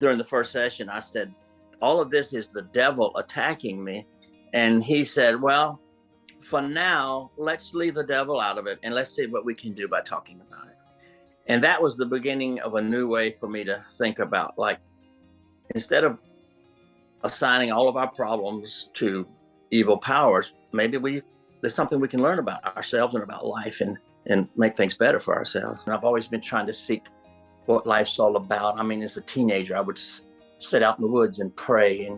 during the first session, I said, all of this is the devil attacking me. And he said, well, for now, let's leave the devil out of it and let's see what we can do by talking about it. And that was the beginning of a new way for me to think about, like, instead of assigning all of our problems to evil powers, maybe there's something we can learn about ourselves and about life and make things better for ourselves. And I've always been trying to seek what life's all about. I mean, as a teenager, I would sit out in the woods and pray.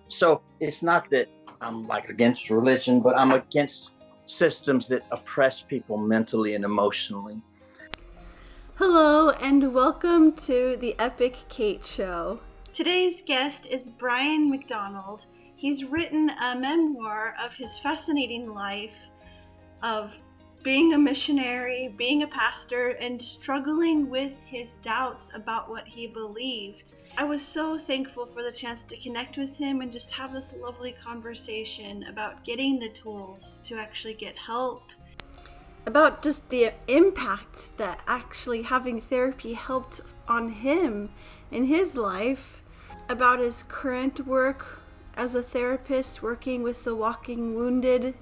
So it's not that I'm like against religion, but I'm against systems that oppress people mentally and emotionally. Hello, and welcome to the Epic Kate Show. Today's guest is Brian McDonald. He's written a memoir of his fascinating life of being a missionary, being a pastor, and struggling with his doubts about what he believed. I was so thankful for the chance to connect with him and just have this lovely conversation about getting the tools to actually get help, about just the impact that actually having therapy helped on him in his life, about his current work as a therapist working with the walking wounded.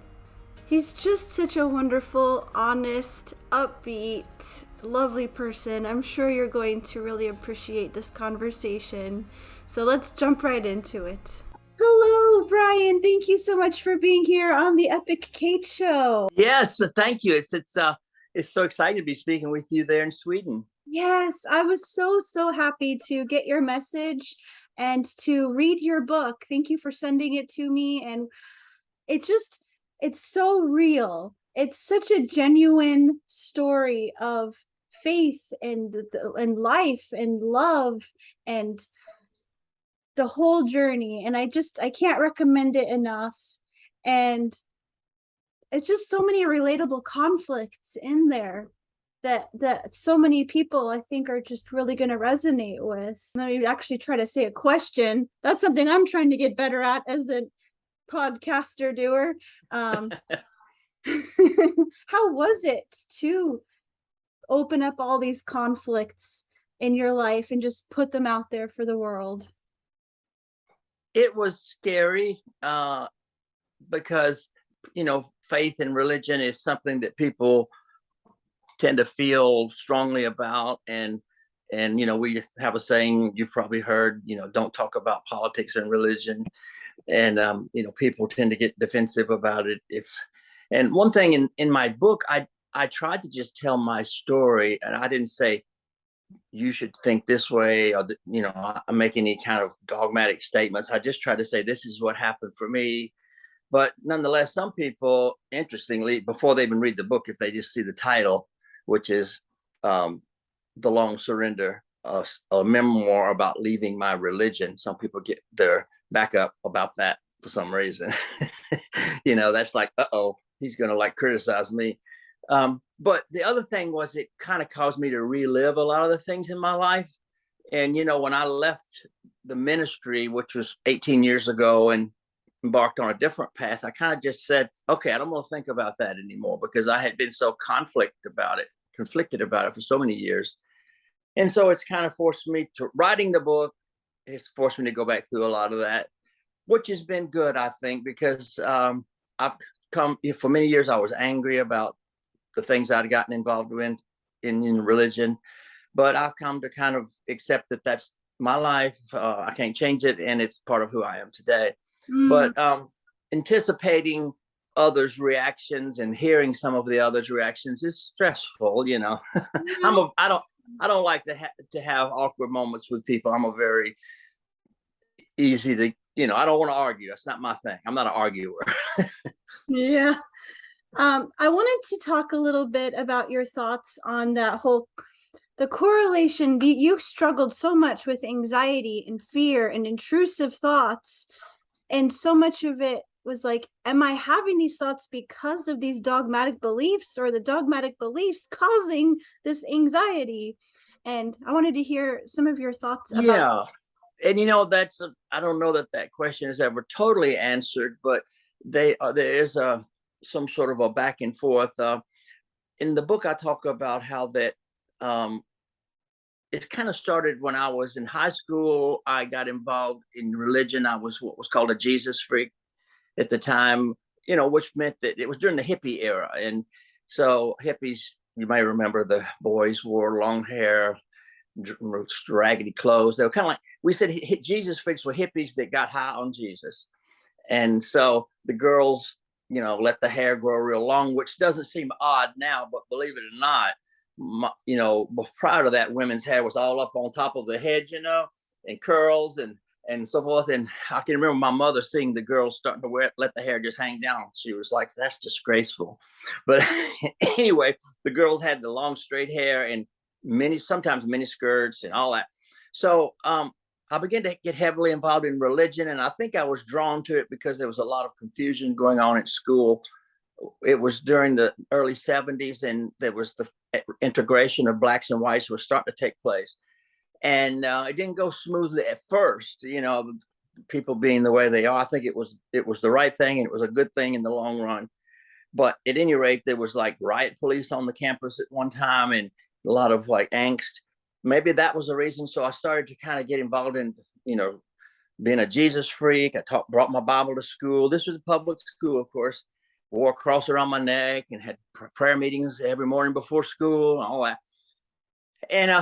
He's just such a wonderful, honest, upbeat, lovely person. I'm sure you're going to really appreciate this conversation. So let's jump right into it. Hello, Brian. Thank you so much for being here on the Epic Kate Show. Yes, thank you. It's so exciting to be speaking with you there in Sweden. Yes, I was so happy to get your message and to read your book. Thank you for sending it to me. And it's so real. It's such a genuine story of faith and life and love and the whole journey. And I can't recommend it enough. And it's just so many relatable conflicts in there that so many people, I think, are just really going to resonate with. Let me actually try to say a question. That's something I'm trying to get better at as a podcaster doer. How was it to open up all these conflicts in your life and just put them out there for the world? It was scary because, faith and religion is something that people tend to feel strongly about. And we have a saying you've probably heard, don't talk about politics and religion. And, people tend to get defensive about it. And one thing in my book, I tried to just tell my story, and I didn't say, you should think this way, or, I make any kind of dogmatic statements. I just try to say, this is what happened for me. But nonetheless, some people, interestingly, before they even read the book, if they just see the title, which is The Long Surrender, a memoir about leaving my religion, some people get their back up about that for some reason. That's like, he's going to criticize me. But the other thing was, it kind of caused me to relive a lot of the things in my life. And, when I left the ministry, which was 18 years ago, and embarked on a different path, I kind of just said, okay, I don't want to think about that anymore, because I had been so conflicted about it for so many years. And so it's kind of forced me to writing the book. It's forced me to go back through a lot of that, which has been good, I think, because I've come, for many years, I was angry about the things I'd gotten involved in religion, but I've come to kind of accept that that's my life. I can't change it, and it's part of who I am today. But anticipating others' reactions and hearing some of the others' reactions is stressful. I don't like to have awkward moments with people. I'm a very easy to, I don't want to argue. That's not my thing. I'm not an arguer. Yeah. I wanted to talk a little bit about your thoughts on the correlation. You struggled so much with anxiety and fear and intrusive thoughts. And so much of it was like, am I having these thoughts because of these dogmatic beliefs, or the dogmatic beliefs causing this anxiety? And I wanted to hear some of your thoughts about. Yeah. And, I don't know that question is ever totally answered, but there is some sort of a back and forth. In the book, I talk about how that it kind of started when I was in high school. I got involved in religion. I was what was called a Jesus freak at the time, which meant that it was during the hippie era. And so hippies, you may remember, the boys wore long hair, raggedy clothes. They were kind of like, we said Jesus freaks were hippies that got high on Jesus. And so the girls, let the hair grow real long, which doesn't seem odd now, but believe it or not, prior to that, women's hair was all up on top of the head, and curls and so forth. And I can remember my mother seeing the girls starting to let the hair just hang down. She was like, that's disgraceful. But anyway, the girls had the long straight hair and sometimes mini skirts and all that. So I began to get heavily involved in religion, and I think I was drawn to it because there was a lot of confusion going on at school. It was during the early 70s, and there was the integration of blacks and whites was starting to take place. And it didn't go smoothly at first, people being the way they are. I think it was the right thing, and it was a good thing in the long run. But at any rate, there was like riot police on the campus at one time, and a lot of like angst. Maybe that was the reason. So I started to kind of get involved in, being a Jesus freak. I brought my Bible to school. This was a public school, of course. Wore a cross around my neck and had prayer meetings every morning before school and all that. And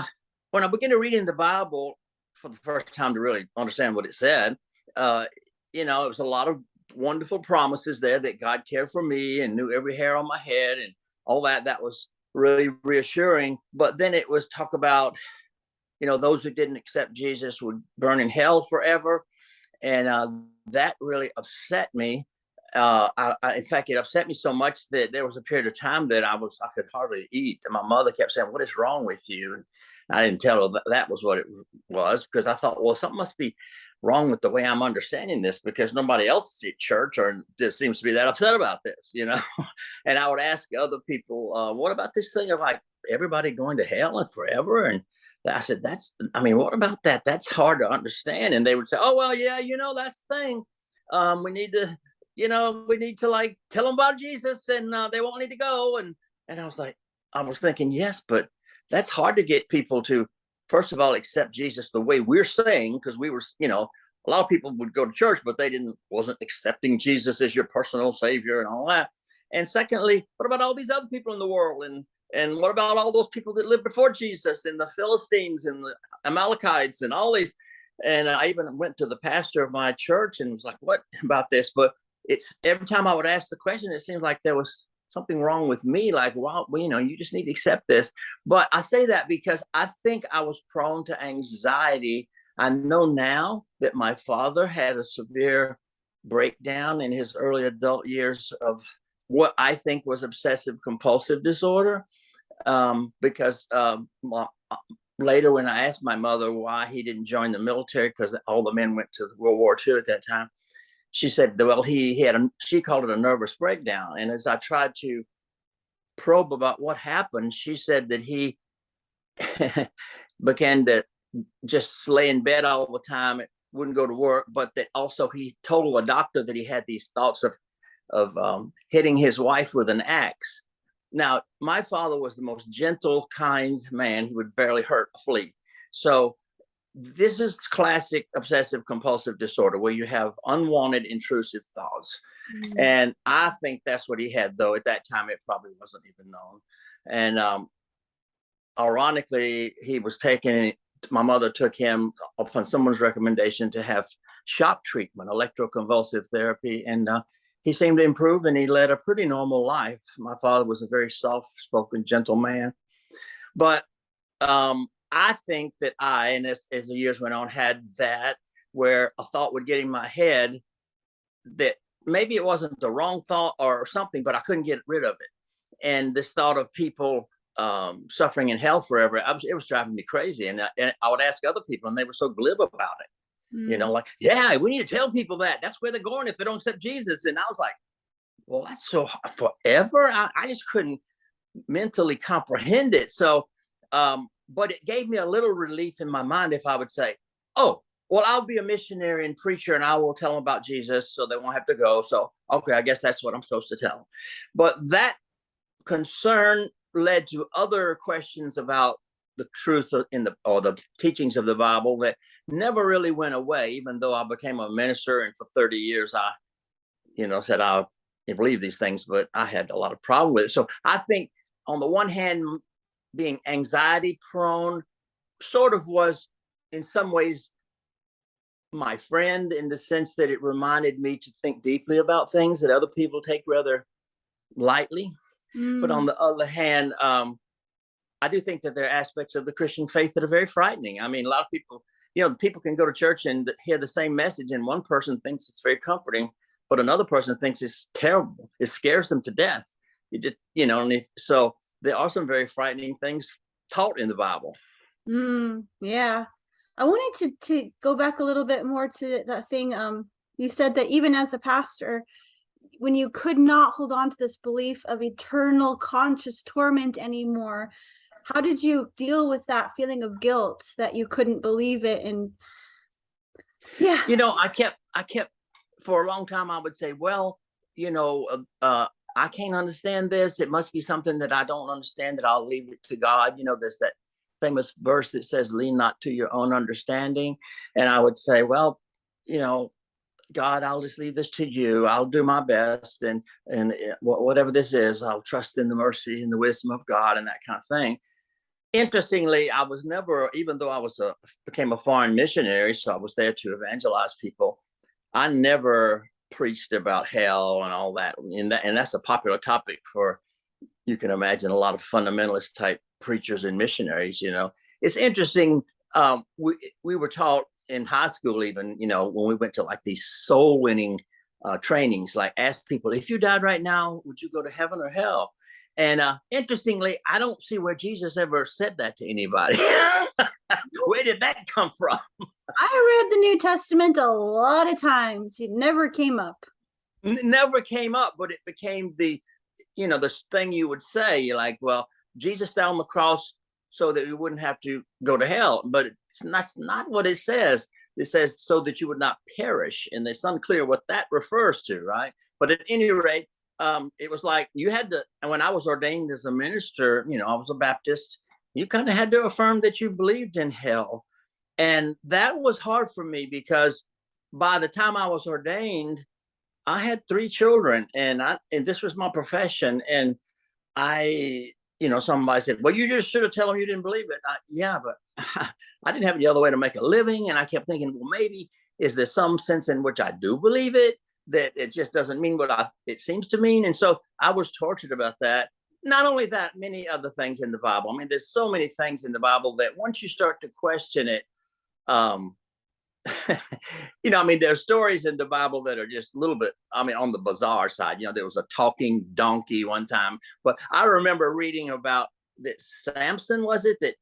when I began to read in the Bible for the first time to really understand what it said, it was a lot of wonderful promises there that God cared for me and knew every hair on my head and all that. That was really reassuring. But then it was talk about, those who didn't accept Jesus would burn in hell forever. And that really upset me. In fact, it upset me so much that there was a period of time that I could hardly eat. And my mother kept saying, what is wrong with you? And I didn't tell her that was what it was, because I thought, well, something must be wrong with the way I'm understanding this, because nobody else at church or just seems to be that upset about this, And I would ask other people, what about this thing of like everybody going to hell and forever? And I said, what about that? That's hard to understand. And they would say, oh, well, yeah, that's the thing. We need to like tell them about Jesus, and they won't need to go. And I was thinking, yes, but that's hard to get people to, first of all, accept Jesus the way we're saying, because we were, a lot of people would go to church, but they wasn't accepting Jesus as your personal savior and all that. And secondly, what about all these other people in the world? And what about all those people that lived before Jesus, and the Philistines and the Amalekites and all these? And I even went to the pastor of my church and was like, what about this? But it's every time I would ask the question, it seemed like there was something wrong with me. Like, well, you just need to accept this. But I say that because I think I was prone to anxiety. I know now that my father had a severe breakdown in his early adult years of what I think was obsessive compulsive disorder. Because later when I asked my mother why he didn't join the military, because all the men went to World War II at that time, she said, well, she called it a nervous breakdown. And as I tried to probe about what happened, she said that he began to just lay in bed all the time, wouldn't go to work, but that also he told a doctor that he had these thoughts of hitting his wife with an axe. Now, my father was the most gentle, kind man. He would barely hurt a flea. So this is classic obsessive compulsive disorder, where you have unwanted intrusive thoughts. Mm-hmm. And I think that's what he had, though at that time it probably wasn't even known. And ironically, my mother took him upon someone's recommendation to have shock treatment, electroconvulsive therapy, and he seemed to improve, and he led a pretty normal life. My father was a very soft-spoken, gentle man. But I think that as the years went on, had that where a thought would get in my head that maybe it wasn't the wrong thought or something, but I couldn't get rid of it. And this thought of people suffering in hell forever, it was driving me crazy. And I would ask other people, and they were so glib about it. Like, yeah, we need to tell people that's where they're going if they don't accept Jesus. And I was like, well, that's so forever. I just couldn't mentally comprehend it. So, but it gave me a little relief in my mind if I would say, oh, well, I'll be a missionary and preacher, and I will tell them about Jesus so they won't have to go. So, okay, I guess that's what I'm supposed to tell them. But that concern led to other questions about the truth or the teachings of the Bible that never really went away, even though I became a minister. And for 30 years, I, said I believe these things, but I had a lot of problem with it. So I think on the one hand, being anxiety prone sort of was in some ways my friend, in the sense that it reminded me to think deeply about things that other people take rather lightly. But on the other hand, I do think that there are aspects of the Christian faith that are very frightening. I mean, a lot of people, people can go to church and hear the same message, and one person thinks it's very comforting, but another person thinks it's terrible. It scares them to death. So there are some very frightening things taught in the Bible. Yeah. I wanted to go back a little bit more to that thing. You said that even as a pastor, when you could not hold on to this belief of eternal conscious torment anymore, how did you deal with that feeling of guilt that you couldn't believe it? And yeah, I kept for a long time, I would say, well, I can't understand this. It must be something that I don't understand, that I'll leave it to God. There's that famous verse that says, lean not to your own understanding. And I would say, well, God, I'll just leave this to you. I'll do my best. And whatever this is, I'll trust in the mercy and the wisdom of God and that kind of thing. Interestingly, I was never, even though I became a foreign missionary, so I was there to evangelize people, I never preached about hell and all that. And that's a popular topic for, you can imagine, a lot of fundamentalist type preachers and missionaries. It's interesting. We were taught in high school, even, when we went to like these soul winning trainings, like ask people, if you died right now, would you go to heaven or hell? And interestingly, I don't see where Jesus ever said that to anybody. Where did that come from? I read the New Testament a lot of times. It never came up. Never came up, but it became the thing you would say, like, well, Jesus died on the cross so that we wouldn't have to go to hell. But that's not what it says. It says so that you would not perish. And it's unclear what that refers to, right? But at any rate, it was like you had to, and when I was ordained as a minister, I was a Baptist, you kind of had to affirm that you believed in hell. And that was hard for me, because by the time I was ordained, I had 3 children, and this was my profession. And somebody said, well, you just should have told them you didn't believe it. Yeah, but I didn't have any other way to make a living. And I kept thinking, well, maybe is there some sense in which I do believe it, that it just doesn't mean what it seems to mean? And so I was tortured about that. Not only that, many other things in the Bible. I mean, there's so many things in the Bible that once you start to question it, there's stories in the Bible that are just a little bit, on the bizarre side. There was a talking donkey one time, but I remember reading about that Samson, was it, that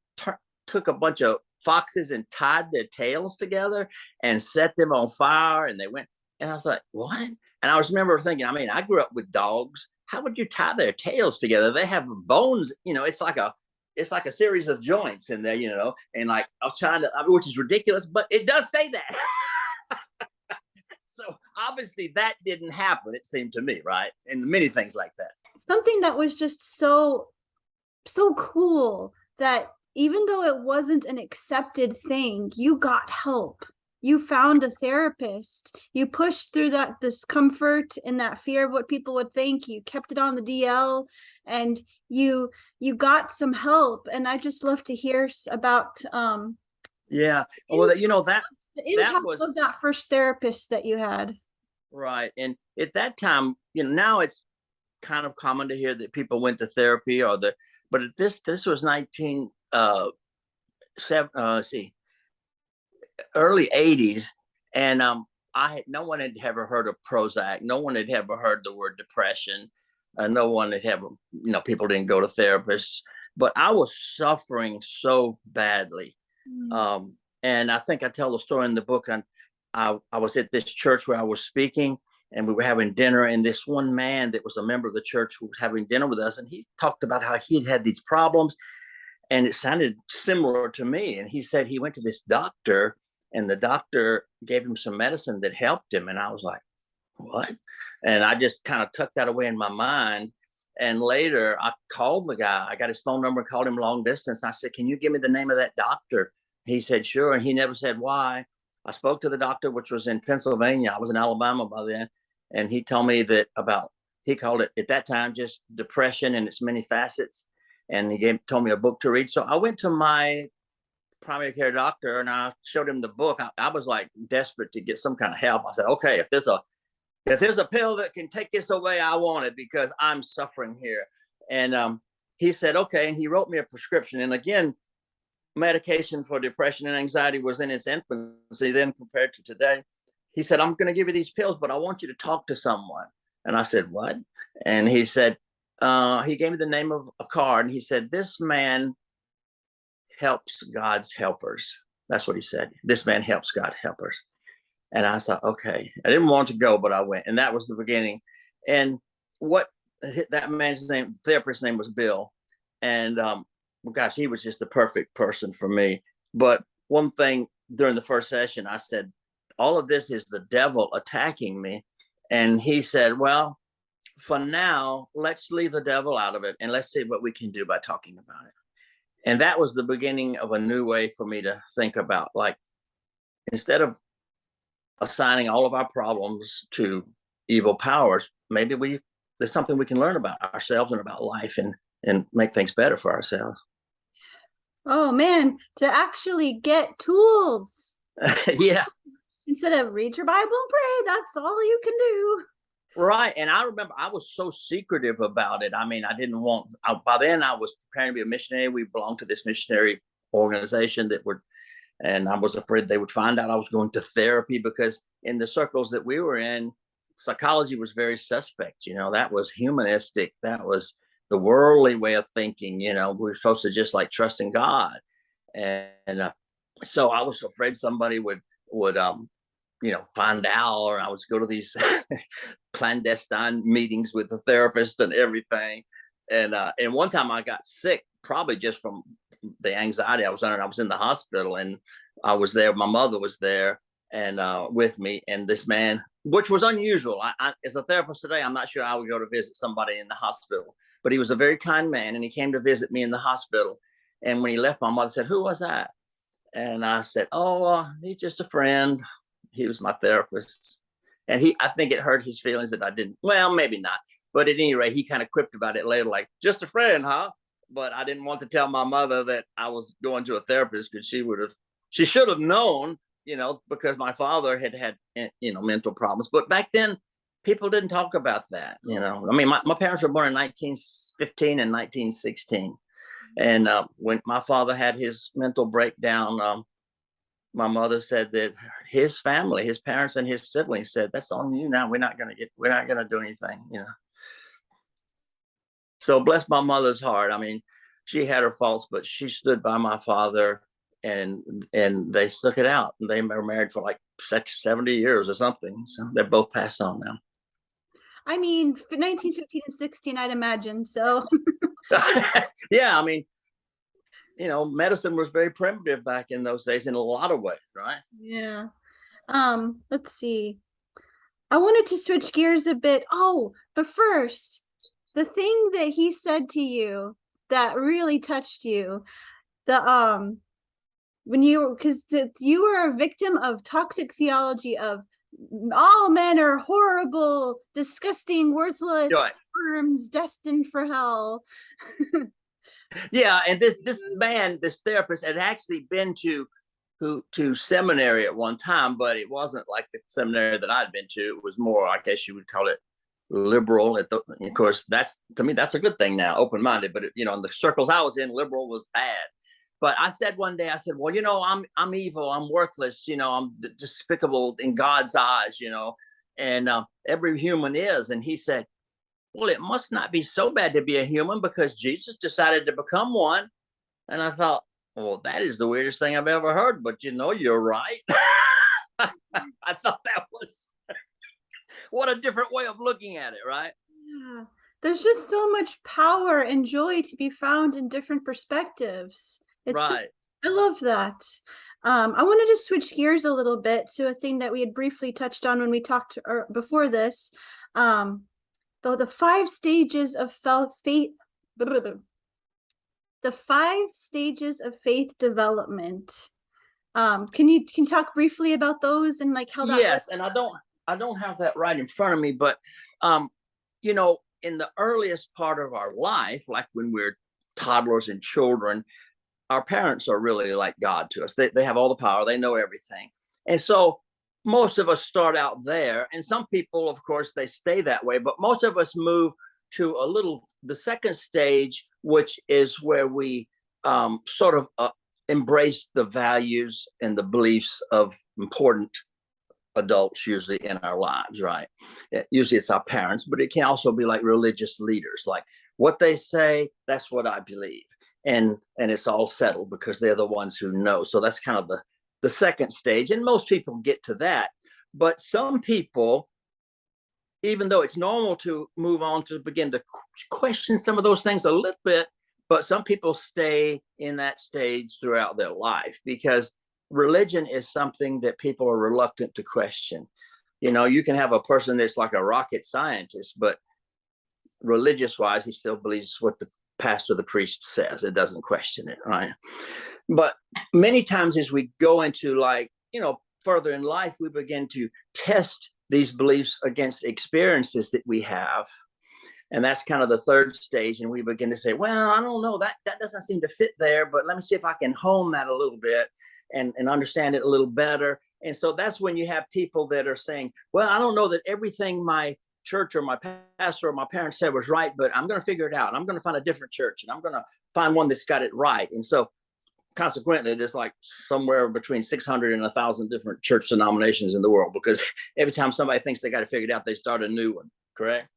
took a bunch of foxes and tied their tails together and set them on fire, and they went, and I was like, what? And I remember thinking, I grew up with dogs. How would you tie their tails together? They have bones, it's like a series of joints in there, and like I was trying to, which is ridiculous, but it does say that. So obviously that didn't happen, it seemed to me, right? And many things like that. Something that was just so cool, that even though it wasn't an accepted thing, you got help. You found a therapist. You pushed through that discomfort and that fear of what people would think. You kept it on the DL, and you got some help. And I just love to hear about yeah. Well, the impact was of that first therapist that you had. Right. And at that time, now it's kind of common to hear that people went to therapy, but this was early 80s, and no one had ever heard of Prozac. No one had ever heard the word depression. No one had ever, people didn't go to therapists. But I was suffering so badly. And I think I tell the story in the book. I was at this church where I was speaking, and we were having dinner, and this one man that was a member of the church who was having dinner with us, and he talked about how he'd had these problems, and it sounded similar to me. And he said he went to this doctor, and the doctor gave him some medicine that helped him. And I was like, what? And I just kind of tucked that away in my mind. And later I called the guy. I got his phone number, called him long distance. I said, can you give me the name of that doctor? He said, sure. And he never said why. I spoke to the doctor, which was in Pennsylvania. I was in Alabama by then. And he told me that he called it at that time just depression and its many facets. And he told me a book to read. So I went to my primary care doctor and I showed him the book. I was like desperate to get some kind of help. I said, okay, if there's a pill that can take this away, I want it because I'm suffering here. And he said, okay. And he wrote me a prescription. And again, medication for depression and anxiety was in its infancy then compared to today. He said, I'm going to give you these pills, but I want you to talk to someone. And I said, what? And he said, he gave me the name of a card. And he said, this man helps God's helpers. That's what he said. This man helps God's helpers. And I thought, okay, I didn't want to go, but I went. And that was the beginning. And what that man's name, the therapist's name was Bill. And gosh, he was just the perfect person for me. But one thing during the first session, I said, all of this is the devil attacking me. And he said, well, for now, let's leave the devil out of it. And let's see what we can do by talking about it. And that was the beginning of a new way for me to think about, like, instead of assigning all of our problems to evil powers, maybe there's something we can learn about ourselves and about life and make things better for ourselves. Oh man, to actually get tools. Yeah. Instead of read your Bible and pray, that's all you can do. Right. And I remember I was so secretive about it. I mean, by then I was preparing to be a missionary. We belonged to this missionary organization and I was afraid they would find out I was going to therapy because in the circles that we were in, psychology was very suspect. That was humanistic. That was the worldly way of thinking. We were supposed to just like trust in God. And so I was afraid somebody would find out, or I was go to these clandestine meetings with the therapist and everything. And one time I got sick, probably just from the anxiety I was under. I was in the hospital and I was there. My mother was there and with me. And this man, which was unusual. I as a therapist today, I'm not sure I would go to visit somebody in the hospital, but he was a very kind man. And he came to visit me in the hospital. And when he left, my mother said, who was that? And I said, he's just a friend. He was my therapist. And I think it hurt his feelings that I didn't, well, maybe not. But at any rate, he kind of quipped about it later, like, just a friend, huh? But I didn't want to tell my mother that I was going to a therapist because she should have known, because my father had mental problems. But back then, people didn't talk about that, I mean, my parents were born in 1915 and 1916. And when my father had his mental breakdown, my mother said that his family, his parents and his siblings said, that's on you now. We're not going to do anything, So bless my mother's heart. I mean, she had her faults, but she stood by my father and they stuck it out. And they were married for like 70 years or something. So they're both passed on now. I mean, 1915 and 16, I'd imagine. So yeah, I mean, medicine was very primitive back in those days in a lot of ways, right? Yeah. Let's see. I wanted to switch gears a bit. Oh, but first, the thing that he said to you that really touched you, because you were a victim of toxic theology of all men are horrible, disgusting, worthless worms destined for hell. Yeah, and this therapist had actually been to seminary at one time, but it wasn't like the seminary that I'd been to. It was more, I guess you would call it, liberal. Of course, to me that's a good thing now, open-minded. But in the circles I was in, liberal was bad. But I said one day, I said, well, I'm evil, I'm worthless, I'm despicable in God's eyes, and every human is. And he said, well, it must not be so bad to be a human because Jesus decided to become one. And I thought, well, that is the weirdest thing I've ever heard, but you're right. I thought that was, what a different way of looking at it, right? Yeah. There's just so much power and joy to be found in different perspectives. I love that. I wanted to switch gears a little bit to a thing that we had briefly touched on when we talked before this. though the 5 stages of faith, the 5 stages of faith development. Can you talk briefly about those and like how that Yes, works? and I don't have that right in front of me, but you know, in the earliest part of our life, like when we're toddlers and children, our parents are really like God to us. They have all the power, they know everything. And so most of us start out there, and some people, of course, they stay that way, but most of us move to the second stage, which is where we sort of embrace the values and the beliefs of important adults usually in our lives, right? Usually it's our parents, but it can also be like religious leaders, like what they say, that's what I believe. And it's all settled because they're the ones who know. So that's kind of the second stage. And most people get to that. But some people, even though it's normal to move on to begin to question some of those things a little bit, but some people stay in that stage throughout their life because religion is something that people are reluctant to question. You know, you can have a person that's like a rocket scientist, but religious wise, he still believes what the pastor, the priest says. It doesn't question it, right? But many times as we go into like, you know, further in life, we begin to test these beliefs against experiences that we have. And that's kind of the third stage. And we begin to say, well, I don't know, that doesn't seem to fit there, but let me see if I can hone that a little bit and understand it a little better. And so that's when you have people that are saying, well, I don't know that everything my church or my pastor or my parents said was right, but I'm going to figure it out. I'm going to find a different church and I'm going to find one that's got it right. And so consequently, there's like somewhere between 600 and 1,000 different church denominations in the world, because every time somebody thinks they got it figured out, they start a new one, correct?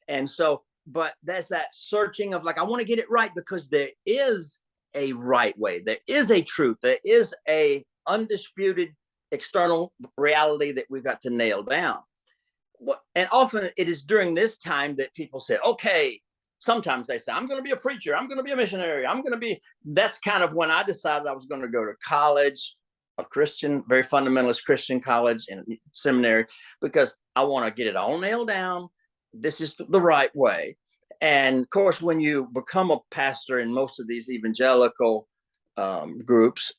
And so, but there's that searching of like, I want to get it right because there is a right way. There is a truth. There is a undisputed external reality that we've got to nail down. And often it is during this time that people say, okay, sometimes they say, I'm going to be a preacher. I'm going to be a missionary. That's kind of when I decided I was going to go to college, a Christian, very fundamentalist Christian college and seminary, because I want to get it all nailed down. This is the right way. And of course, when you become a pastor in most of these evangelical groups,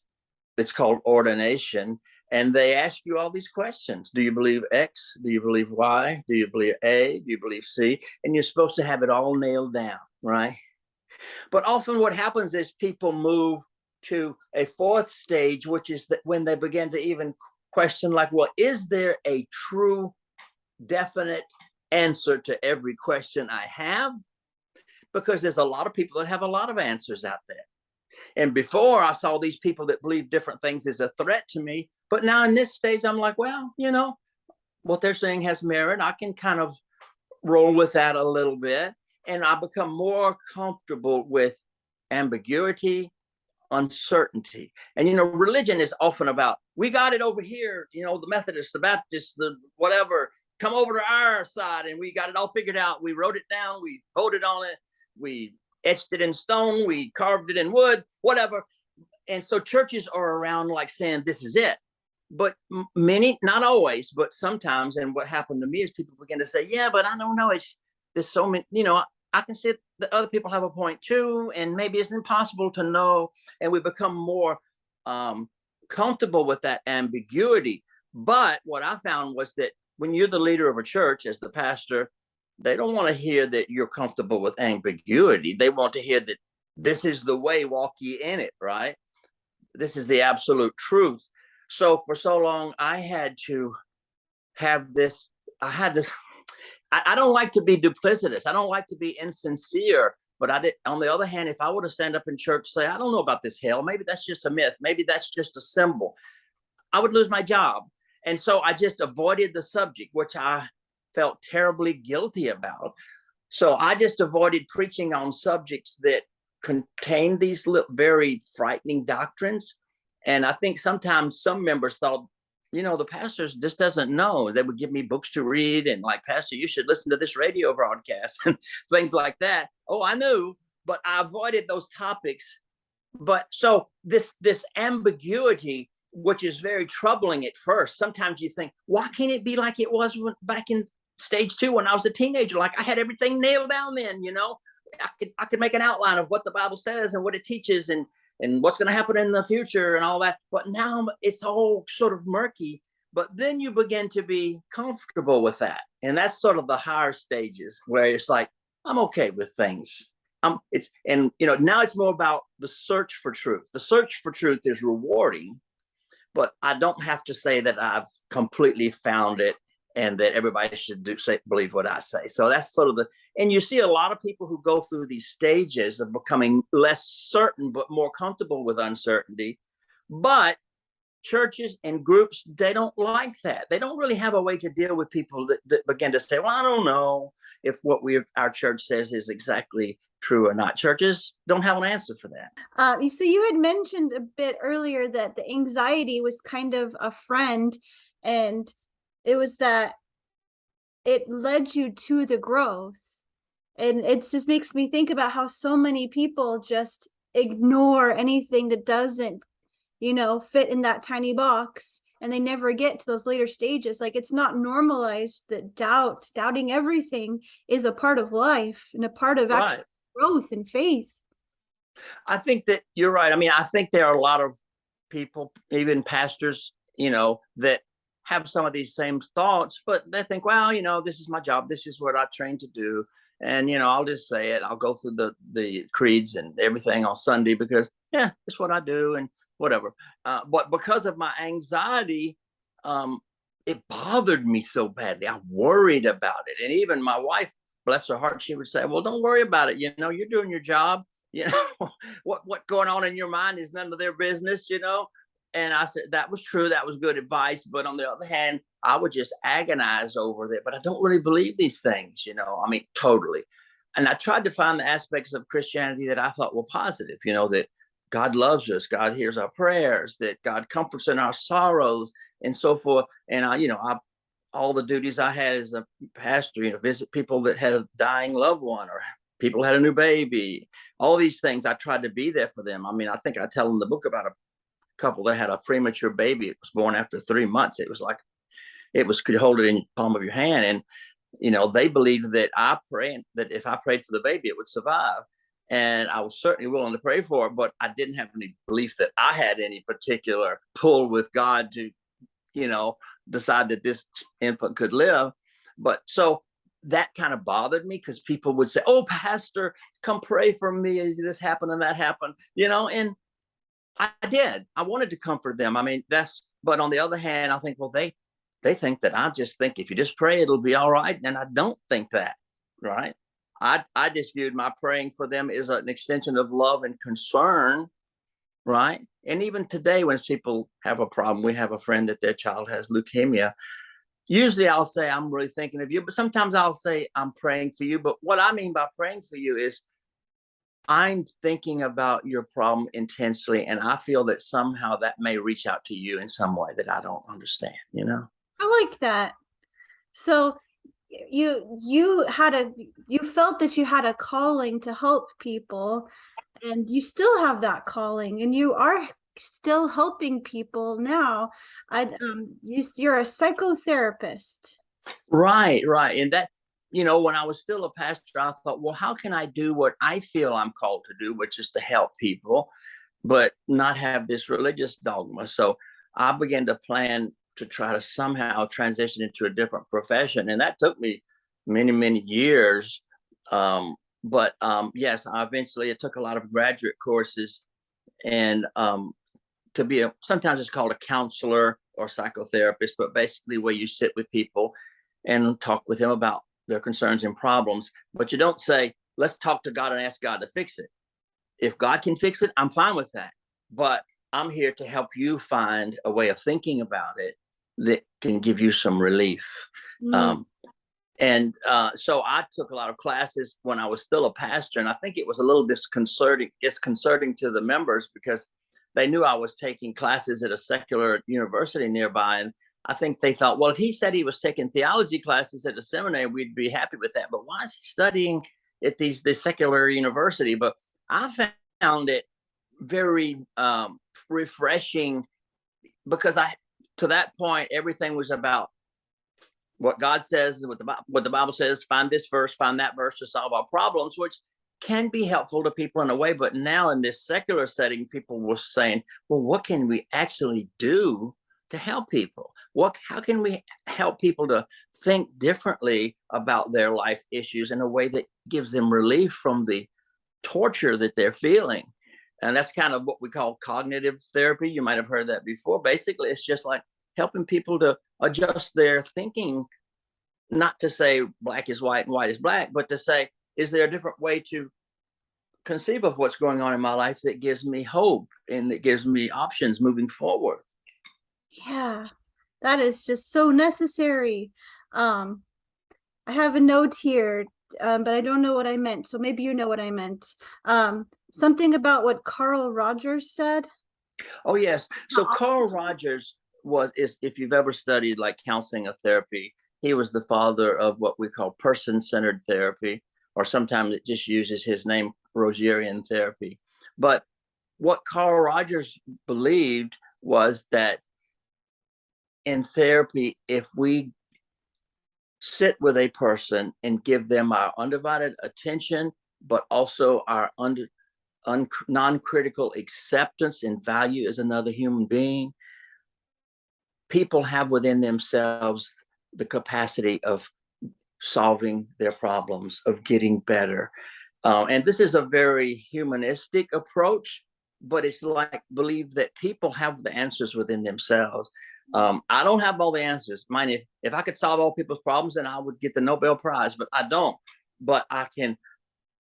it's called ordination. And they ask you all these questions. Do you believe X? Do you believe Y? Do you believe A? Do you believe C? And you're supposed to have it all nailed down, right? But often what happens is people move to a fourth stage, which is that when they begin to even question like, well, is there a true, definite answer to every question I have? Because there's a lot of people that have a lot of answers out there. And before I saw these people that believe different things as a threat to me. But now in this stage, I'm like, well, you know, what they're saying has merit. I can kind of roll with that a little bit. And I become more comfortable with ambiguity, uncertainty. And, you know, religion is often about, we got it over here, you know, the Methodists, the Baptists, the whatever, come over to our side and we got it all figured out. We wrote it down. We voted on it. We etched it in stone, we carved it in wood, whatever. And so churches are around like saying, this is it. But many, not always, but sometimes, and what happened to me is people begin to say, yeah, but I don't know, there's so many, you know, I can see that other people have a point too, and maybe it's impossible to know. And we become more comfortable with that ambiguity. But what I found was that when you're the leader of a church, as the pastor, they don't want to hear that you're comfortable with ambiguity. They want to hear that this is the way, walk ye in it, right? This is the absolute truth. So for so long, I had to have this, I don't like to be duplicitous. I don't like to be insincere. But on the other hand, if I were to stand up in church, say, I don't know about this hell, maybe that's just a myth. Maybe that's just a symbol. I would lose my job. And so I just avoided the subject, which I felt terribly guilty about. So I just avoided preaching on subjects that contain these very frightening doctrines. And I think sometimes some members thought, you know, the pastor just doesn't know. They would give me books to read and like, Pastor, you should listen to this radio broadcast and things like that. Oh, I knew, but I avoided those topics. But so this ambiguity, which is very troubling at first. Sometimes you think, why can't it be like it was back in stage 2 when I was a teenager. Like I had everything nailed down then, I could make an outline of what the Bible says and what it teaches and what's going to happen in the future and all that. But now it's all sort of murky. But then you begin to be comfortable with that. And that's sort of the higher stages where it's like, I'm okay with things. Now it's more about the search for truth. The search for truth is rewarding, but I don't have to say that I've completely found it and that everybody should believe what I say. So that's sort of and you see a lot of people who go through these stages of becoming less certain, but more comfortable with uncertainty. But churches and groups, they don't like that. They don't really have a way to deal with people that begin to say, well, I don't know if what our church says is exactly true or not. Churches don't have an answer for that. So you had mentioned a bit earlier that the anxiety was kind of a friend, and it was that it led you to the growth. And it just makes me think about how so many people just ignore anything that doesn't, fit in that tiny box, and they never get to those later stages. Like, it's not normalized that doubting everything is a part of life and a part of actual growth and faith. I think that you're right. I mean, I think there are a lot of people, even pastors, that have some of these same thoughts, but they think, well, this is my job. This is what I trained to do. And, I'll just say it. I'll go through the creeds and everything on Sunday because, it's what I do and whatever. But because of my anxiety, it bothered me so badly. I worried about it. And even my wife, bless her heart, she would say, well, don't worry about it. You're doing your job. What's going on in your mind is none of their business, And I said, that was true. That was good advice. But on the other hand, I would just agonize over it. But I don't really believe these things, I mean, totally. And I tried to find the aspects of Christianity that I thought were positive, that God loves us, God hears our prayers, that God comforts in our sorrows and so forth. And all the duties I had as a pastor, visit people that had a dying loved one or people had a new baby, all these things. I tried to be there for them. I mean, I think I tell in the book about a couple that had a premature baby. It was born after 3 months. It was like, could hold it in the palm of your hand. And, they believed that that if I prayed for the baby, it would survive. And I was certainly willing to pray for it, but I didn't have any belief that I had any particular pull with God to, decide that this infant could live. But so that kind of bothered me because people would say, oh, pastor, come pray for me. This happened and that happened, and I did. I wanted to comfort them. I mean, but on the other hand, I think, well, they think that I just think if you just pray, it'll be all right. And I don't think that, right? I just viewed my praying for them as an extension of love and concern, right? And even today, when people have a problem, we have a friend that their child has leukemia. Usually I'll say, I'm really thinking of you, but sometimes I'll say, I'm praying for you. But what I mean by praying for you is I'm thinking about your problem intensely, and I feel that somehow that may reach out to you in some way that I don't understand, I like that. So you felt that you had a calling to help people, and you still have that calling, and you are still helping people now. You're a psychotherapist. Right. And that, when I was still a pastor, I thought, well, how can I do what I feel I'm called to do, which is to help people, but not have this religious dogma. So I began to plan to try to somehow transition into a different profession. And that took me many, many years. But yes, it took a lot of graduate courses and to be sometimes it's called a counselor or psychotherapist, but basically where you sit with people and talk with them about their concerns and problems. But you don't say, let's talk to God and ask God to fix it. If God can fix it, I'm fine with that. But I'm here to help you find a way of thinking about it that can give you some relief. So I took a lot of classes when I was still a pastor, and I think it was a little disconcerting to the members because they knew I was taking classes at a secular university nearby. And I think they thought, well, if he said he was taking theology classes at a seminary, we'd be happy with that. But why is he studying at this secular university? But I found it very refreshing because to that point, everything was about what God says, what the Bible says, find this verse, find that verse to solve our problems, which can be helpful to people in a way. But now in this secular setting, people were saying, well, what can we actually do to help people? How can we help people to think differently about their life issues in a way that gives them relief from the torture that they're feeling? And that's kind of what we call cognitive therapy. You might have heard that before. Basically, it's just like helping people to adjust their thinking, not to say black is white and white is black, but to say, is there a different way to conceive of what's going on in my life that gives me hope and that gives me options moving forward? Yeah, that is just so necessary. I have a note here, but I don't know what I meant. So maybe you know what I meant. Something about what Carl Rogers said. Oh, yes. So Carl Rogers if you've ever studied like counseling or therapy, he was the father of what we call person-centered therapy, or sometimes it just uses his name, Rogerian therapy. But what Carl Rogers believed was that in therapy, if we sit with a person and give them our undivided attention, but also our non-critical acceptance and value as another human being, people have within themselves the capacity of solving their problems, of getting better. And this is a very humanistic approach, but it's like believe that people have the answers within themselves. I don't have all the answers. Mind, if I could solve all people's problems, then I would get the Nobel Prize, but I don't. But I can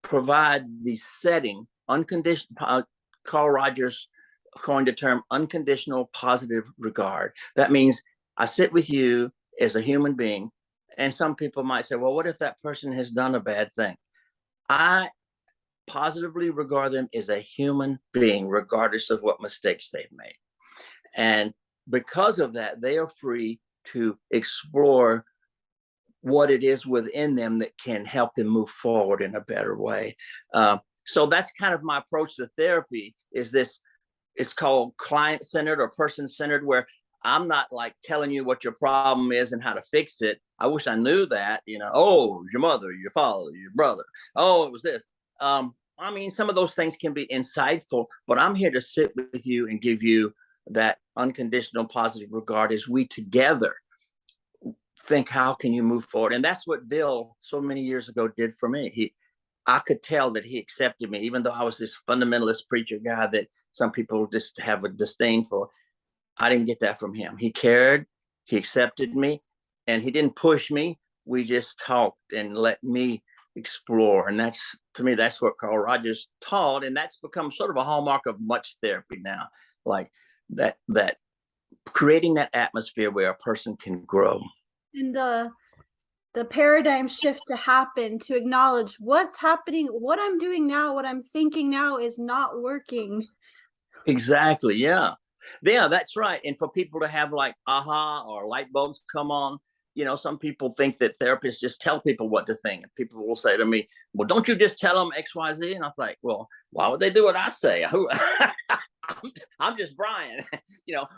provide the setting, unconditional. Carl Rogers coined the term unconditional positive regard. That means I sit with you as a human being, and some people might say, well, what if that person has done a bad thing? I positively regard them as a human being, regardless of what mistakes they've made. And because of that, they are free to explore what it is within them that can help them move forward in a better way. So that's kind of my approach to therapy, is this, it's called client-centered or person-centered, where I'm not like telling you what your problem is and how to fix it. I wish I knew that, oh, your mother, your father, your brother. Oh, it was this. I mean, some of those things can be insightful, but I'm here to sit with you and give you that unconditional positive regard as we together think, how can you move forward? And that's what Bill so many years ago did for me. I could tell that he accepted me, even though I was this fundamentalist preacher guy that some people just have a disdain for. I didn't get that from him. He cared, he accepted me, and he didn't push me. We just talked and let me explore. And that's, to me, that's what Carl Rogers taught. And that's become sort of a hallmark of much therapy now, like that creating that atmosphere where a person can grow. And the paradigm shift to happen, to acknowledge what's happening, what I'm doing now, what I'm thinking now is not working. Exactly. Yeah. Yeah, that's right. And for people to have like aha or light bulbs come on, some people think that therapists just tell people what to think. And people will say to me, well, don't you just tell them X, Y, Z? And I was like, well, why would they do what I say? I'm just Brian,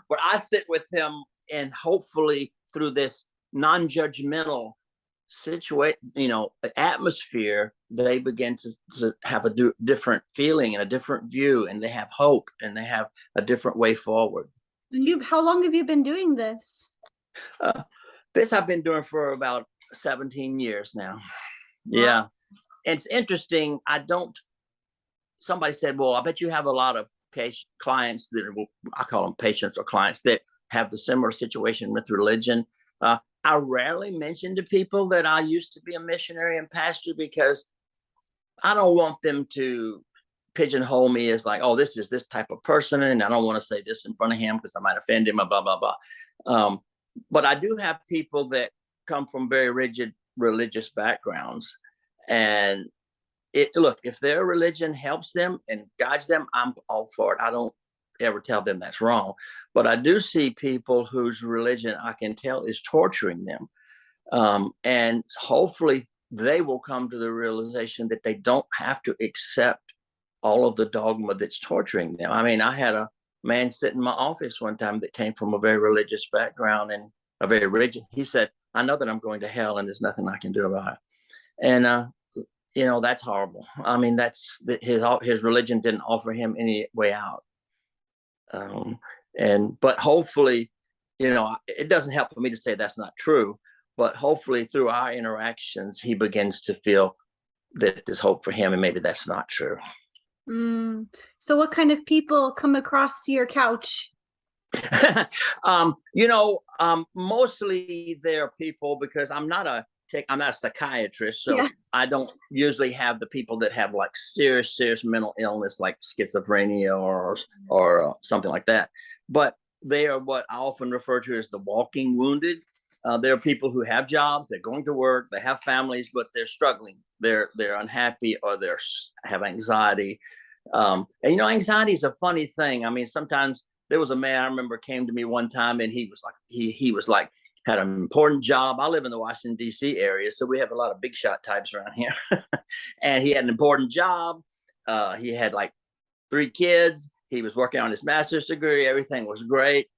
but I sit with them, and hopefully through this non-judgmental atmosphere, they begin to have a different feeling and a different view, and they have hope, and they have a different way forward. And how long have you been doing this? This I've been doing for about 17 years now. Wow. Yeah. And it's interesting. Somebody said, well, I bet you have a lot of clients that I call them patients or clients that have the similar situation with religion. I rarely mention to people that I used to be a missionary and pastor, because I don't want them to pigeonhole me as like, oh, this is this type of person, and I don't want to say this in front of him because I might offend him, blah, blah, blah. But I do have people that come from very rigid religious backgrounds. And look, if their religion helps them and guides them, I'm all for it. I don't ever tell them that's wrong. But I do see people whose religion I can tell is torturing them. And hopefully they will come to the realization that they don't have to accept all of the dogma that's torturing them. I mean, I had a man sit in my office one time that came from a very religious background and a very rigid. He said, I know that I'm going to hell and there's nothing I can do about it. And, that's horrible. I mean, his religion didn't offer him any way out. But hopefully, it doesn't help for me to say that's not true, but hopefully through our interactions, he begins to feel that there's hope for him, and maybe that's not true. So what kind of people come across your couch? Mostly they're people, because I'm not a psychiatrist, so I don't usually have the people that have like serious mental illness, like schizophrenia or something like that. But they are what I often refer to as the walking wounded. There are people who have jobs, they're going to work, they have families, but they're struggling. They're unhappy, or they have anxiety. And anxiety is a funny thing. I mean, sometimes there was a man I remember came to me one time, and he was like had an important job. I live in the Washington, D.C. area, so we have a lot of big shot types around here. And he had an important job. He had like 3 kids. He was working on his master's degree. Everything was great.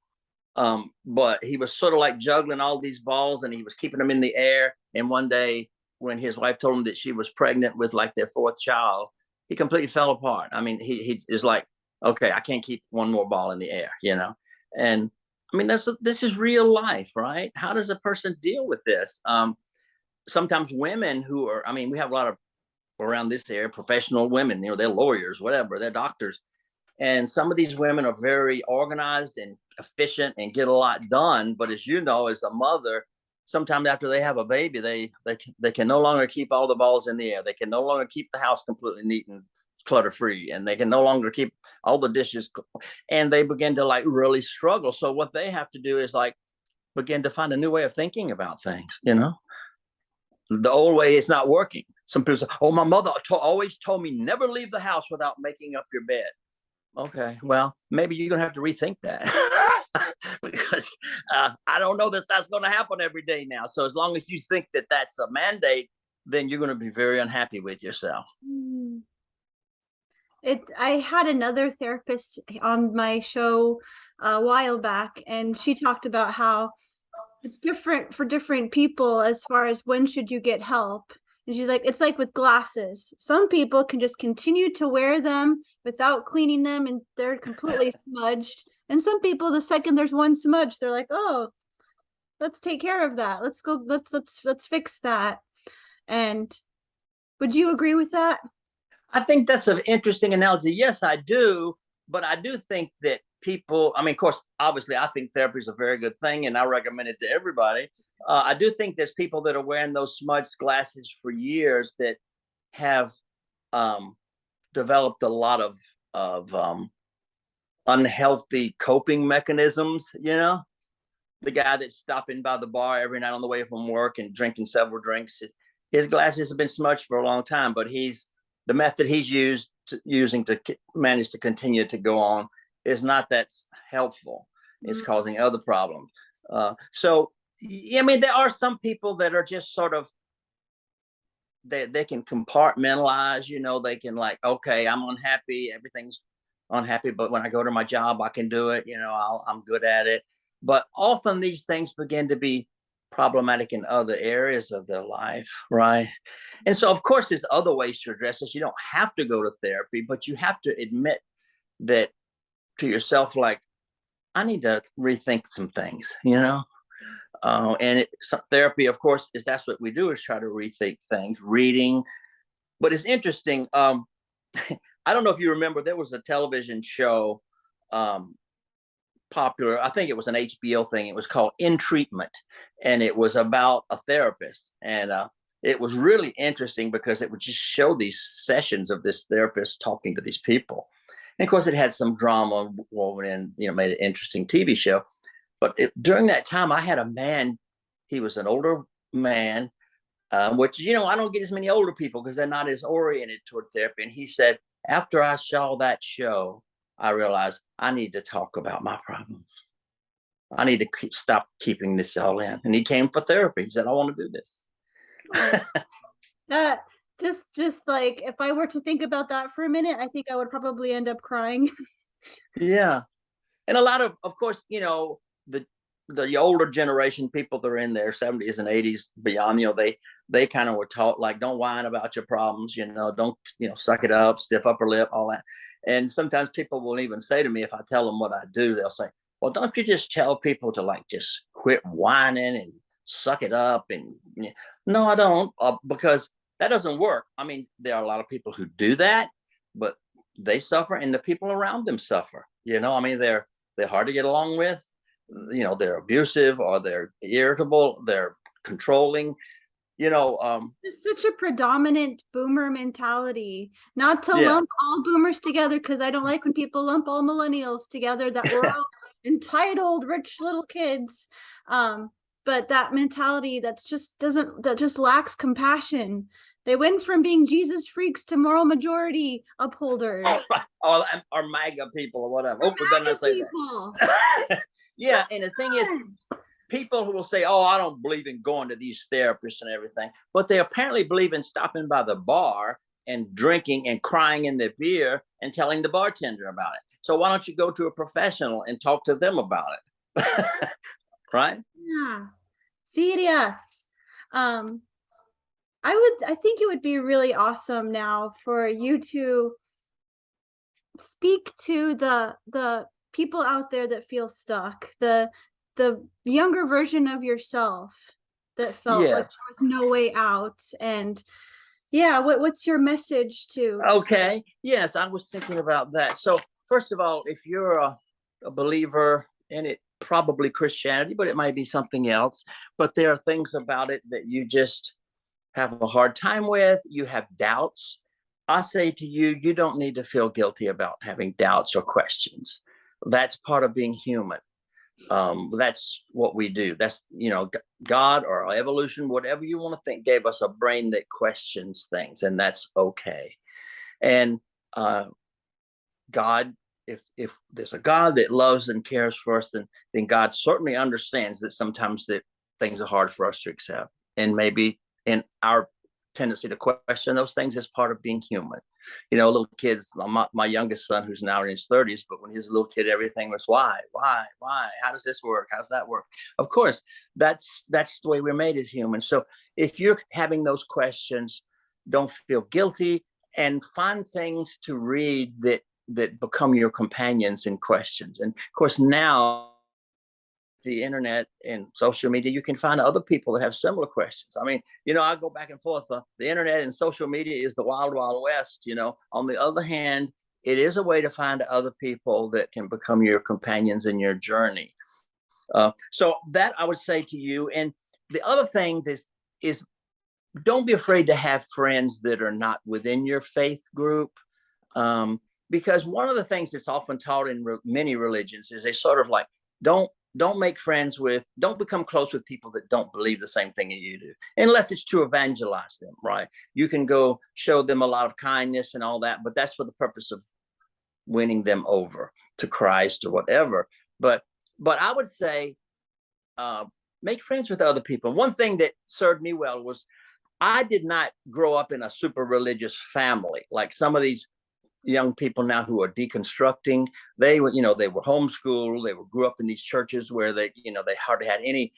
But he was sort of like juggling all these balls, and he was keeping them in the air. And one day, when his wife told him that she was pregnant with like their 4th child, he completely fell apart. I mean, he is like, okay, I can't keep one more ball in the air, And I mean, this is real life, right? How does a person deal with this? Sometimes women we have a lot of around this area, professional women, they're lawyers, whatever, they're doctors. And some of these women are very organized and efficient and get a lot done. But as you know, as a mother, sometimes after they have a baby, they can no longer keep all the balls in the air. They can no longer keep the house completely neat and clutter free, and they can no longer keep all the dishes, and they begin to like really struggle. So what they have to do is like begin to find a new way of thinking about things. The old way is not working. Some people say, oh, my mother always told me never leave the house without making up your bed. Okay, well, maybe you're gonna have to rethink that. Because I don't know that that's going to happen every day now. So as long as you think that that's a mandate, then you're going to be very unhappy with yourself. I had another therapist on my show a while back, and she talked about how it's different for different people as far as when should you get help. And she's like, it's like with glasses. Some people can just continue to wear them without cleaning them, and they're completely smudged. And some people, the second there's one smudge, they're like, oh, let's take care of that. Let's fix that. And would you agree with that? I think that's an interesting analogy. Yes, I do. But I do think that people, I mean, of course, obviously, I think therapy is a very good thing, and I recommend it to everybody. I do think there's people that are wearing those smudged glasses for years that have developed a lot of unhealthy coping mechanisms. The guy that's stopping by the bar every night on the way from work and drinking several drinks, his glasses have been smudged for a long time, but the method he's using to manage to continue to go on is not that helpful. It's causing other problems. So, I mean, there are some people that are just sort of, they can compartmentalize, they can like, okay, I'm unhappy, everything's unhappy, but when I go to my job, I can do it, I'm good at it. But often these things begin to be problematic in other areas of their life, right? And so, of course, there's other ways to address this. You don't have to go to therapy, but you have to admit that to yourself, like, I need to rethink some things, therapy, of course, that's what we do, is try to rethink things, reading. But it's interesting. I don't know if you remember, there was a television show, popular, I think it was an HBO thing. It was called In Treatment, and it was about a therapist. And it was really interesting because it would just show these sessions of this therapist talking to these people. And of course, it had some drama woven in, made an interesting TV show. But during that time, I had a man, he was an older man, which, I don't get as many older people because they're not as oriented toward therapy. And he said, after I saw that show, I realized I need to talk about my problems. I need to stop keeping this all in. And he came for therapy. He said, I want to do this. Just like, if I were to think about that for a minute, I think I would probably end up crying. Yeah. And a lot of course, the the older generation, people that are in their 70s and 80s beyond, they kind of were taught, like, don't whine about your problems, don't, suck it up, stiff upper lip, all that. And sometimes people will even say to me, if I tell them what I do, they'll say, well, don't you just tell people to, like, just quit whining and suck it up? And no, I don't, because that doesn't work. I mean, there are a lot of people who do that, but they suffer, and the people around them suffer. I mean, they're hard to get along with. They're abusive, or they're irritable, they're controlling. It's such a predominant boomer mentality. Not to Yeah. lump all boomers together, because I don't like when people lump all millennials together, that we're all entitled rich little kids. But that mentality that just lacks compassion. They went from being Jesus freaks to moral majority upholders. Or MAGA people or whatever. Oh, we better not say that. Yeah, and the thing is, people who will say, oh, I don't believe in going to these therapists and everything, but they apparently believe in stopping by the bar and drinking and crying in their beer and telling the bartender about it. So why don't you go to a professional and talk to them about it? Right? Yeah. Serious. I think it would be really awesome now for you to speak to the people out there that feel stuck, the younger version of yourself that felt like there was no way out. And what's your message to? Okay. Yes, I was thinking about that. So first of all, if you're a believer in it, probably Christianity, but it might be something else, but there are things about it that you just have a hard time with, you have doubts, I say to you, you don't need to feel guilty about having doubts or questions. That's part of being human. That's what we do. That's, God or evolution, whatever you want to think, gave us a brain that questions things, and that's okay. And God, if there's a God that loves and cares for us, then God certainly understands that sometimes that things are hard for us to accept, and maybe in our tendency to question those things is part of being human. Little kids, my youngest son, who's now in his 30s, but when he was a little kid, everything was why, how does this work, how's that work? Of course, that's the way we're made as humans. So if you're having those questions, don't feel guilty, and find things to read that become your companions in questions. And of course, now the internet and social media, you can find other people that have similar questions. I mean, I go back and forth. The internet and social media is the wild, wild west. On the other hand, it is a way to find other people that can become your companions in your journey. So that I would say to you. And the other thing is don't be afraid to have friends that are not within your faith group. Because one of the things that's often taught in many religions is they sort of like, don't become close with people that don't believe the same thing as you do, unless it's to evangelize them, right? You can go show them a lot of kindness and all that, but that's for the purpose of winning them over to Christ or whatever. But I would say, make friends with other people. One thing that served me well was I did not grow up in a super religious family like some of these young people now who are deconstructing. They were homeschooled. They grew up in these churches where they hardly had any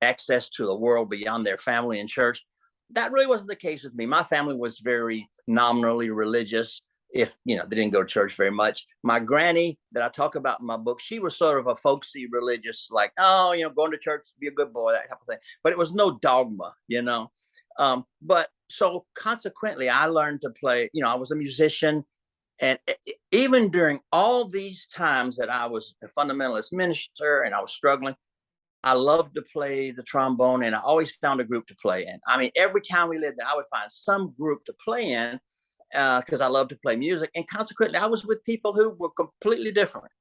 access to the world beyond their family and church. That really wasn't the case with me. My family was very nominally religious. If they didn't go to church very much. My granny that I talk about in my book, she was sort of a folksy religious, like, going to church, be a good boy, that type of thing. But it was no dogma, But so consequently, I learned to play. I was a musician. And even during all these times that I was a fundamentalist minister and I was struggling, I loved to play the trombone, and I always found a group to play in. I mean, every time we lived there, I would find some group to play in because I love to play music. And consequently, I was with people who were completely different.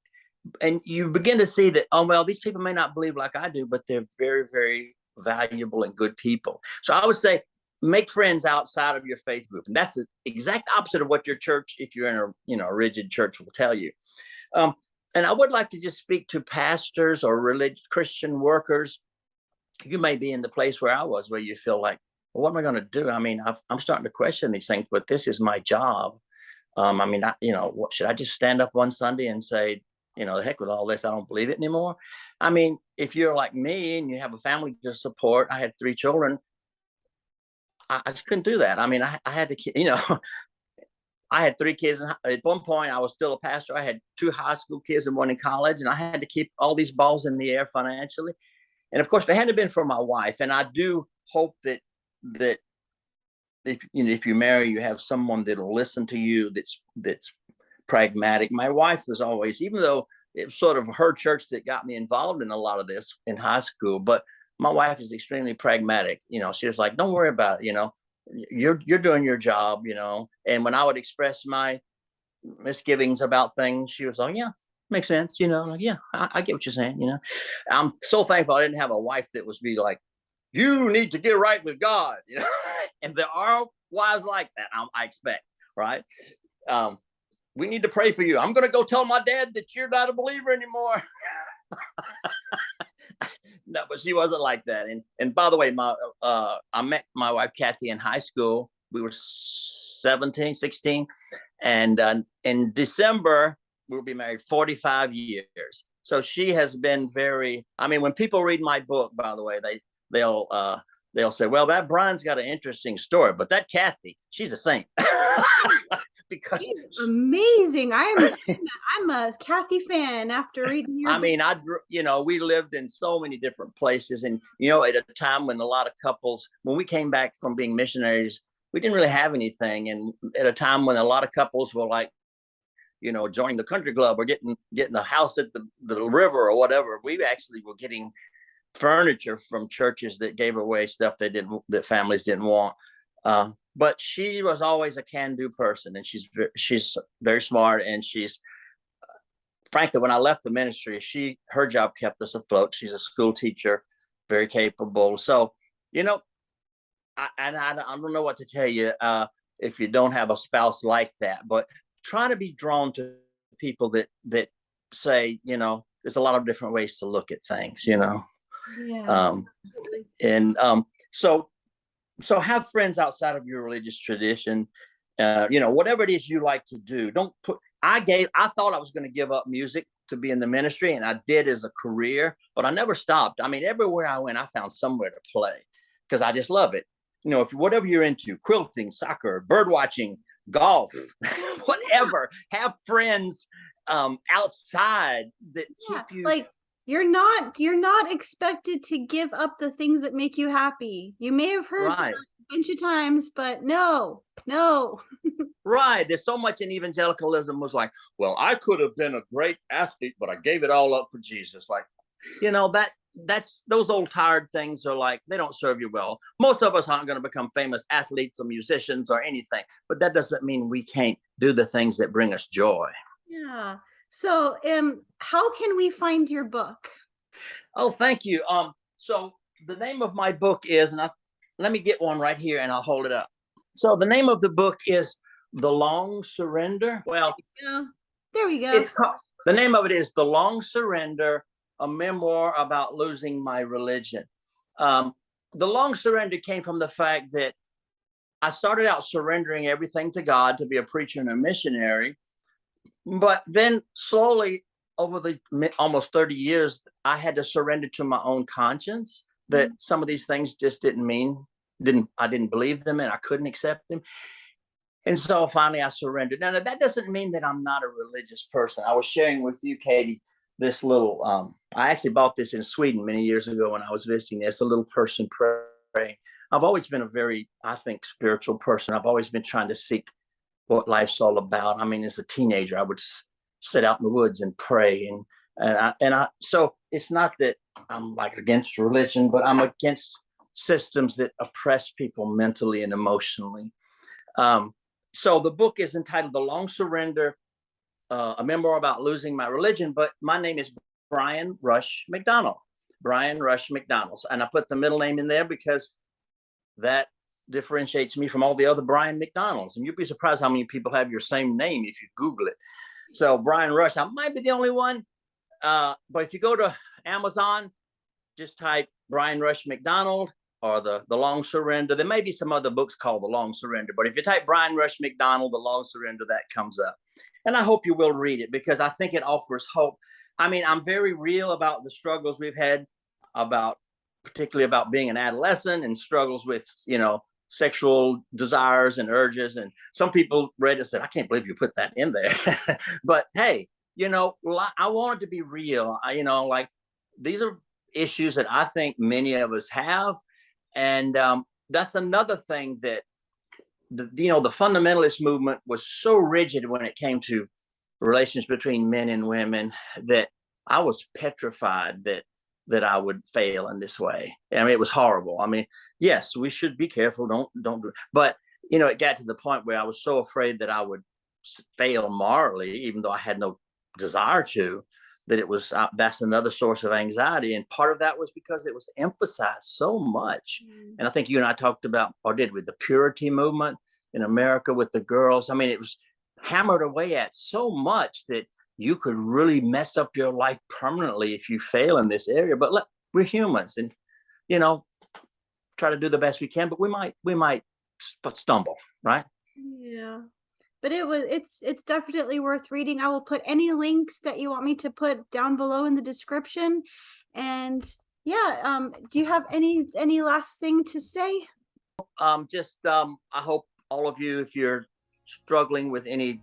And you begin to see that, these people may not believe like I do, but they're very, very valuable and good people. So I would say, make friends outside of your faith group. And that's the exact opposite of what your church, if you're in a rigid church, will tell you. And I would like to just speak to pastors or religious Christian workers. You may be in the place where I was, where you feel like, well, what am I going to do? I mean, I'm starting to question these things, but this is my job. What should I just stand up one Sunday and say, the heck with all this. I don't believe it anymore. I mean, if you're like me and you have a family to support, I had 3 children. I just couldn't do that. I mean, I had to, I had 3 kids. At one point, I was still a pastor. I had 2 high school kids and 1 in college, and I had to keep all these balls in the air financially. And of course, if it hadn't been for my wife, and I do hope that if you marry, you have someone that'll listen to you, that's pragmatic. My wife was always, even though it was sort of her church that got me involved in a lot of this in high school, but my wife is extremely pragmatic. She was like, don't worry about it. You're doing your job, and when I would express my misgivings about things, she was like, yeah, makes sense. Like, yeah, I get what you're saying. I'm so thankful I didn't have a wife that was be like, you need to get right with God, and there are wives like that, I expect, right? We need to pray for you. I'm going to go tell my dad that you're not a believer anymore. No, but she wasn't like that. And by the way, I met my wife Kathy in high school. We were 17, 16, and in December we'll be married 45 years. So she has been very. I mean, when people read my book, by the way, they'll say, "Well, that Brian's got an interesting story, but that Kathy, she's a saint." Because amazing. I'm a Kathy fan after reading your book. We lived in so many different places, and at a time when a lot of couples, when we came back from being missionaries, we didn't really have anything, and at a time when a lot of couples were like, joining the country club or getting a house at the river or whatever, we actually were getting furniture from churches that gave away stuff that families didn't want. But she was always a can-do person, and she's very smart, and she's frankly, when I left the ministry, her job kept us afloat. She's a school teacher, very capable. So, I don't know what to tell you if you don't have a spouse like that, but try to be drawn to people that say, there's a lot of different ways to look at things, Yeah. So have friends outside of your religious tradition. Whatever it is you like to do. I thought I was going to give up music to be in the ministry, and I did as a career, but I never stopped. I mean, everywhere I went, I found somewhere to play because I just love it. Whatever you're into, quilting, soccer, bird watching, golf, whatever, have friends outside that keep you. Like, you're not expected to give up the things that make you happy. You may have heard that a bunch of times, but no. Right. There's so much in evangelicalism was like, well, I could have been a great athlete, but I gave it all up for Jesus. Like, that's those old tired things are like, they don't serve you well. Most of us aren't going to become famous athletes or musicians or anything, but that doesn't mean we can't do the things that bring us joy. Yeah. So, how can we find your book? Oh, thank you. So the name of my book is, let me get one right here and I'll hold it up. So the name of the book is The Long Surrender. Well, there we go. The name of it is The Long Surrender, a memoir about losing my religion. The long surrender came from the fact that I started out surrendering everything to God to be a preacher and a missionary. But then slowly over the almost 30 years, I had to surrender to my own conscience that some of these things just I didn't believe them and I couldn't accept them. And so finally I surrendered. Now that doesn't mean that I'm not a religious person. I was sharing with you, Katie, this little, I actually bought this in Sweden many years ago when I was visiting there. It's a little person praying. I've always been a very, I think, spiritual person. I've always been trying to seek what life's all about. I mean, as a teenager, I would sit out in the woods and pray. So it's not that I'm like against religion, but I'm against systems that oppress people mentally and emotionally. So the book is entitled The Long Surrender, a memoir about losing my religion, but my name is Brian Rush McDonald. Brian Rush McDonald. And I put the middle name in there because that differentiates me from all the other Brian McDonalds. And you'd be surprised how many people have your same name if you Google it. So Brian Rush, I might be the only one. But if you go to Amazon, just type Brian Rush McDonald or the Long Surrender. There may be some other books called The Long Surrender, but if you type Brian Rush McDonald, The Long Surrender, that comes up. And I hope you will read it because I think it offers hope. I mean, I'm very real about the struggles we've had about, particularly about being an adolescent and struggles with, sexual desires and urges. And some people read it and said, I can't believe you put that in there. But hey, I wanted to be real. Like these are issues that I think many of us have. And that's another thing that the fundamentalist movement was so rigid when it came to relations between men and women that I was petrified that I would fail in this way. I mean, it was horrible. I mean, yes, we should be careful. Don't do it. But it got to the point where I was so afraid that I would fail morally, even though I had no desire to, that it was that's another source of anxiety. And part of that was because it was emphasized so much. And I think you and I talked about, or did, with the purity movement in America with the girls. I mean, it was hammered away at so much that you could really mess up your life permanently if you fail in this area. But look, we're humans, and try to do the best we can, but we might stumble, right? Yeah. But it's definitely worth reading. I will put any links that you want me to put down below in the description. And yeah, do you have any last thing to say? I hope all of you, if you're struggling with any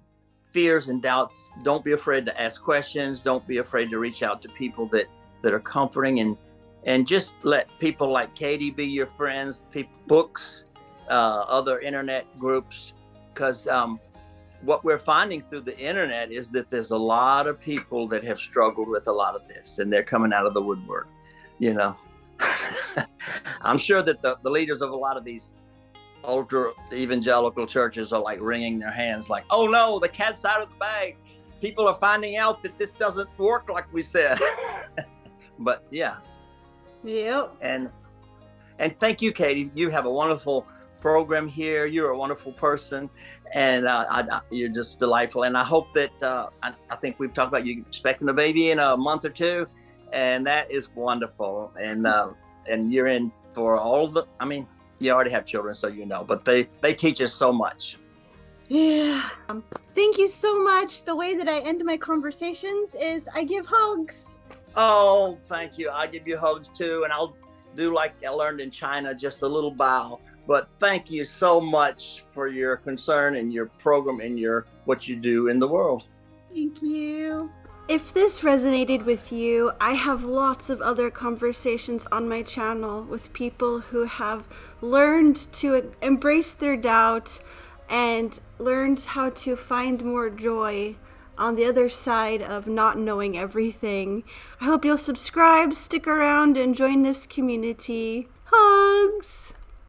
fears and doubts, don't be afraid to ask questions. Don't be afraid to reach out to people that are comforting, and just let people like Katie be your friends, books, other internet groups, because what we're finding through the internet is that there's a lot of people that have struggled with a lot of this, and they're coming out of the woodwork. I'm sure that the leaders of a lot of these ultra evangelical churches are like wringing their hands like, oh no, the cat's out of the bag. People are finding out that this doesn't work like we said. But yeah. Yep. And thank you, Katie. You have a wonderful program here. You're a wonderful person, and you're just delightful. And I hope that I think we've talked about you expecting a baby in a month or two, and that is wonderful. And you're in for all the. I mean, you already have children, so but they teach us so much. Yeah. Thank you so much. The way that I end my conversations is I give hugs. Oh, thank you. I give you hugs too, and I'll do like I learned in China, just a little bow. But thank you so much for your concern and your program and what you do in the world. Thank you. If this resonated with you, I have lots of other conversations on my channel with people who have learned to embrace their doubt and learned how to find more joy on the other side of not knowing everything. I hope you'll subscribe, stick around, and join this community. Hugs!